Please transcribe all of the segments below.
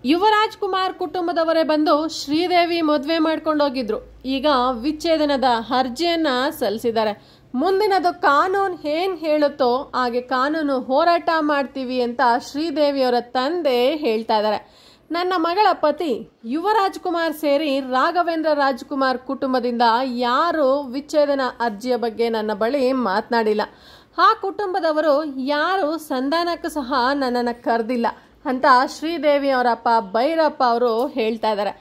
ಯುವರಾಜ್ ಕುಮಾರ್ ಕುಟುಂಬದವರೇ ಬಂದು ಶ್ರೀದೇವಿ ಮದುವೆ ಮಾಡ್ಕೊಂಡು ಹೋಗಿದ್ರು. ಈಗ ವಿಚ್ಛೇದನದ ಅರ್ಜಿಯನ್ನ ಸಲ್ಲಿಸಿದ್ದಾರೆ. ಮುಂದಿನದು ಕಾನೂನು ಏನ್ ಹೇಳುತ್ತೋ ಹಾಗೆ ಕಾನೂನು ಹೋರಾಟ ಮಾಡ್ತೀವಿ ಅಂತ ಶ್ರೀದೇವಿಯವರ ತಂದೆ ಹೇಳ್ತಾ ಇದ್ದಾರೆ. ನನ್ನ ಮಗಳ ಪತಿ ಯುವರಾಜ್ ಕುಮಾರ್ ಸೇರಿ ರಾಘವೇಂದ್ರ ರಾಜ್ಕುಮಾರ್ ಕುಟುಂಬದಿಂದ ಯಾರು ವಿಚ್ಛೇದನ ಅರ್ಜಿಯ ಬಗ್ಗೆ ನನ್ನ ಬಳಿ ಮಾತನಾಡಿಲ್ಲ. ಆ ಕುಟುಂಬದವರು ಯಾರು ಸಂಧಾನಕ್ಕೂ ಸಹ ನನ್ನನ್ನು ಕರೆದಿಲ್ಲ ಅಂತ ಶ್ರೀದೇವಿ ಅವರಪ್ಪ ಭೈರಪ್ಪ ಅವರು ಹೇಳ್ತಾ ಇದ್ದಾರೆ.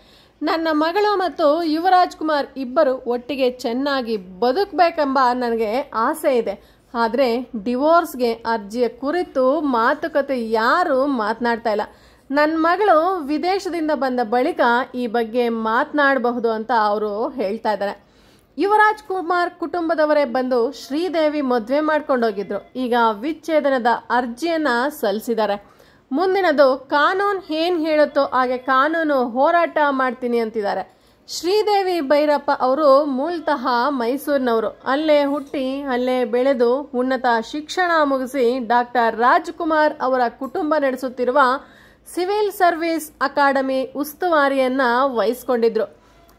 ನನ್ನ ಮಗಳು ಮತ್ತು ಯುವರಾಜ್ ಕುಮಾರ್ ಇಬ್ಬರು ಒಟ್ಟಿಗೆ ಚೆನ್ನಾಗಿ ಬದುಕಬೇಕೆಂಬ ನನಗೆ ಆಸೆ ಇದೆ. ಆದರೆ ಡಿವೋರ್ಸ್ಗೆ ಅರ್ಜಿಯ ಕುರಿತು ಮಾತುಕತೆ ಯಾರು ಮಾತನಾಡ್ತಾ ಇಲ್ಲ. ನನ್ನ ಮಗಳು ವಿದೇಶದಿಂದ ಬಂದ ಬಳಿಕ ಈ ಬಗ್ಗೆ ಮಾತನಾಡಬಹುದು ಅಂತ ಅವರು ಹೇಳ್ತಾ ಇದ್ದಾರೆ. ಯುವರಾಜ್ ಕುಮಾರ್ ಕುಟುಂಬದವರೇ ಬಂದು ಶ್ರೀದೇವಿ ಮದುವೆ ಮಾಡ್ಕೊಂಡೋಗಿದ್ರು. ಈಗ ವಿಚ್ಛೇದನದ ಅರ್ಜಿಯನ್ನ ಸಲ್ಲಿಸಿದ್ದಾರೆ. ಮುಂದಿನದು ಕಾನೂನು ಏನ್ ಹೇಳುತ್ತೋ ಹಾಗೆ ಕಾನೂನು ಹೋರಾಟ ಮಾಡ್ತೀನಿ ಅಂತಿದ್ದಾರೆ. ಶ್ರೀದೇವಿ ಭೈರಪ್ಪ ಅವರು ಮೂಲತಃ ಮೈಸೂರಿನವರು. ಅಲ್ಲೇ ಹುಟ್ಟಿ ಅಲ್ಲೇ ಬೆಳೆದು ಉನ್ನತ ಶಿಕ್ಷಣ ಮುಗಿಸಿ ಡಾಕ್ಟರ್ ರಾಜ್ಕುಮಾರ್ ಅವರ ಕುಟುಂಬ ನಡೆಸುತ್ತಿರುವ ಸಿವಿಲ್ ಸರ್ವಿಸ್ ಅಕಾಡೆಮಿ ಉಸ್ತುವಾರಿಯನ್ನ ವಹಿಸಿಕೊಂಡಿದ್ರು.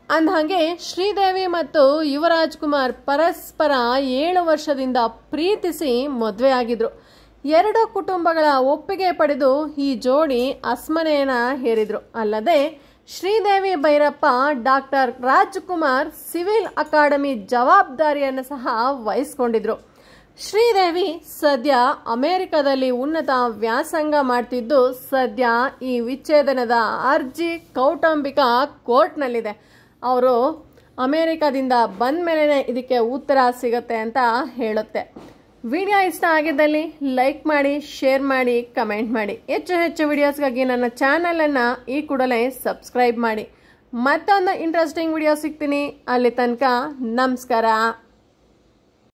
ಅಂದಹಾಗೆ ಶ್ರೀದೇವಿ ಮತ್ತು ಯುವರಾಜ್ ಕುಮಾರ್ ಪರಸ್ಪರ 7 ವರ್ಷದಿಂದ ಪ್ರೀತಿಸಿ ಮದುವೆ ಆಗಿದ್ರು. ಎರಡು ಕುಟುಂಬಗಳ ಒಪ್ಪಿಗೆ ಪಡೆದು ಈ ಜೋಡಿ ಅಸ್ಮನೆಯನ್ನ ಹೇರಿದ್ರು. ಅಲ್ಲದೆ Sridevi Bhyrappa doctor Rajkumar civil academy ಜವಾಬ್ದಾರಿಯನ್ನು ಸಹ ವಹಿಸಿಕೊಂಡಿದ್ರು. ಶ್ರೀದೇವಿ ಸದ್ಯ ಅಮೆರಿಕದಲ್ಲಿ ಉನ್ನತ ವ್ಯಾಸಂಗ ಮಾಡ್ತಿದ್ದು ಸದ್ಯ ಈ ವಿಚ್ಛೇದನದ ಅರ್ಜಿ ಕೌಟುಂಬಿಕ ಕೋರ್ಟ್ನಲ್ಲಿದೆ. ಅವರು ಅಮೆರಿಕದಿಂದ ಬಂದ ಮೇಲೆ ಇದಕ್ಕೆ ಉತ್ತರ ಸಿಗುತ್ತೆ ಅಂತ ಹೇಳುತ್ತೆ. ವಿಡಿಯೋ ಇಷ್ಟ ಆಗಿದ್ದಲ್ಲಿ ಲೈಕ್ ಮಾಡಿ, ಶೇರ್ ಮಾಡಿ, ಕಮೆಂಟ್ ಮಾಡಿ. ಹೆಚ್ಚು ವಿಡಿಯೋಸ್ಗಾಗಿ ನನ್ನ ಚಾನಲನ್ನು ಈ ಕೂಡಲೇ ಸಬ್ಸ್ಕ್ರೈಬ್ ಮಾಡಿ. ಮತ್ತೊಂದು ಇಂಟ್ರೆಸ್ಟಿಂಗ್ ವಿಡಿಯೋ ಸಿಗ್ತೀನಿ. ಅಲ್ಲಿ ತನಕ ನಮಸ್ಕಾರ.